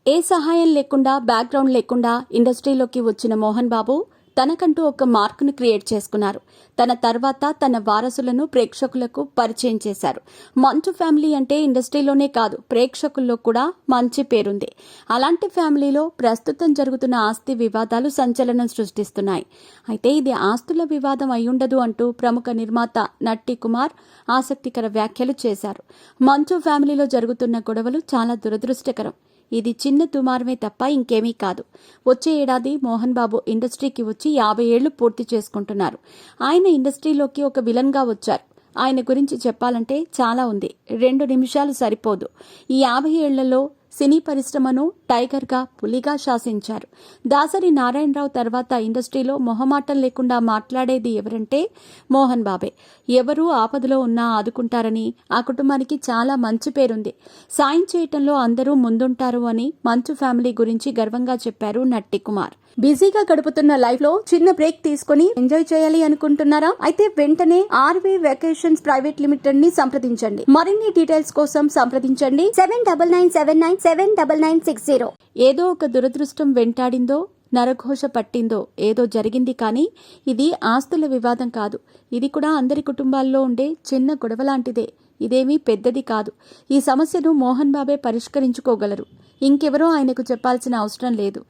ఏ సహాయం లేకుండా బ్యాక్గ్రౌండ్ లేకుండా ఇండస్ట్రీలోకి వచ్చిన మోహన్ బాబు తనకంటూ ఒక మార్కును క్రియేట్ చేసుకున్నారు. తన తర్వాత తన వారసులను ప్రేక్షకులకు పరిచయం చేశారు. మంచు ఫ్యామిలీ అంటే ఇండస్ట్రీలోనే కాదు, ప్రేక్షకుల్లో కూడా మంచి పేరుంది. అలాంటి ఫ్యామిలీలో ప్రస్తుతం జరుగుతున్న ఆస్తి వివాదాలు సంచలనం సృష్టిస్తున్నాయి. అయితే ఇది ఆస్తుల వివాదం అయ్యుండదు అంటూ ప్రముఖ నిర్మాత నట్టి కుమార్ ఆసక్తికర వ్యాఖ్యలు చేశారు. మంచు ఫ్యామిలీలో జరుగుతున్న గొడవలు చాలా దురదృష్టకరం. ఇది చిన్న దుమారమే తప్ప ఇంకేమీ కాదు. వచ్చే ఏడాది మోహన్ బాబు ఇండస్ట్రీకి వచ్చి 50 ఏళ్లు పూర్తి చేసుకుంటున్నారు. ఆయన ఇండస్ట్రీలోకి ఒక విలన్గా వచ్చారు. ఆయన గురించి చెప్పాలంటే చాలా ఉంది. 2 నిమిషాలు సరిపోదు. ఈ 50 ఏళ్లలో సినీ పరిశ్రమను టైగర్గా, పులిగా శాసించారు. దాసరి నారాయణరావు తర్వాత ఇండస్ట్రీలో మొహమాటం లేకుండా మాట్లాడేది ఎవరంటే మోహన్ బాబే. ఎవరూ ఆపదలో ఉన్నా ఆదుకుంటారని, ఆ కుటుంబానికి చాలా మంచి పేరుంది. సాయం చేయటంలో అందరూ ముందుంటారు అని మంచు ఫ్యామిలీ గురించి గర్వంగా చెప్పారు నట్టి కుమార్. బిజీగా గడుపుతున్న లైఫ్ లో చిన్న బ్రేక్ తీసుకుని ఎంజాయ్ చేయాలి అనుకుంటున్నారా? అయితే వెంటనే ఆర్వీ వెకేషన్స్ ప్రైవేట్ లిమిటెడ్ ని సంప్రదించండి. మరిన్ని డీటెయిల్స్ కోసం సంప్రదించండి 7997979960. ఏదో ఒక దురదృష్టం వెంటాడిందో, నరఘోష పట్టిందో, ఏదో జరిగింది. కానీ ఇది ఆస్తుల వివాదం కాదు. ఇది కూడా అందరి కుటుంబాల్లో ఉండే చిన్న గొడవ లాంటిదే. ఇదేమీ పెద్దది కాదు. ఈ సమస్యను మోహన్ బాబే పరిష్కరించుకోగలరు. ఇంకెవరో ఆయనకు చెప్పాల్సిన అవసరం లేదు.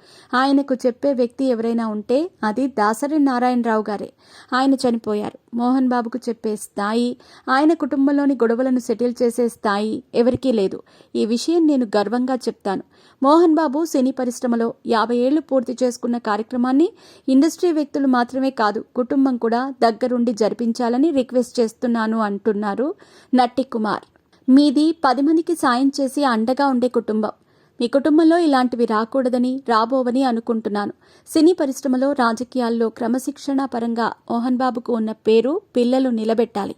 ఆయనకు చెప్పే వ్యక్తి ఎవరైనా ఉంటే అది దాసరి నారాయణరావు గారే. ఆయన చనిపోయారు. మోహన్ బాబుకు చెప్పే స్థాయి, ఆయన కుటుంబంలోని గొడవలను సెటిల్ చేసే స్థాయి ఎవరికీ లేదు. ఈ విషయం నేను గర్వంగా చెప్తాను. మోహన్ బాబు సినీ పరిశ్రమలో 50 ఏళ్లు పూర్తి చేసుకున్న కార్యక్రమాన్ని ఇండస్ట్రీ వ్యక్తులు మాత్రమే కాదు, కుటుంబం కూడా దగ్గరుండి జరిపించాలని రిక్వెస్ట్ చేస్తున్నాను అంటున్నారు నట్టి కుమార్. మీది 10 మందికి సాయం చేసి అండగా ఉండే కుటుంబం. మీ కుటుంబంలో ఇలాంటివి రాకూడదని, రాబోవని అనుకుంటున్నాను. సినీ పరిశ్రమలో, రాజకీయాల్లో క్రమశిక్షణ పరంగా మోహన్ బాబుకు ఉన్న పేరు పిల్లలు నిలబెట్టాలి.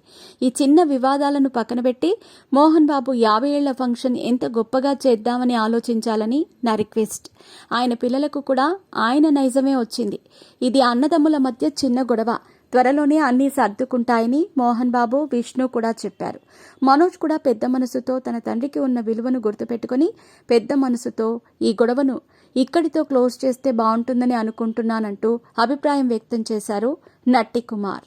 ఈ చిన్న వివాదాలను పక్కనబెట్టి మోహన్ బాబు 50 ఏళ్ల ఫంక్షన్ ఎంత గొప్పగా చేద్దామని ఆలోచించాలని నా రిక్వెస్ట్. ఆయన పిల్లలకు కూడా ఆయన నైజమే వచ్చింది. ఇది అన్నదమ్ముల మధ్య చిన్న గొడవ. త్వరలోనే అన్నీ సర్దుకుంటాయని మోహన్ బాబు, విష్ణు కూడా చెప్పారు. మనోజ్ కూడా పెద్ద మనసుతో తన తండ్రికి ఉన్న విలువను గుర్తుపెట్టుకుని పెద్ద మనసుతో ఈ గొడవను ఇక్కడితో క్లోజ్ చేస్తే బాగుంటుందని అనుకుంటున్నానంటూ అభిప్రాయం వ్యక్తం చేశారు నట్టి కుమార్.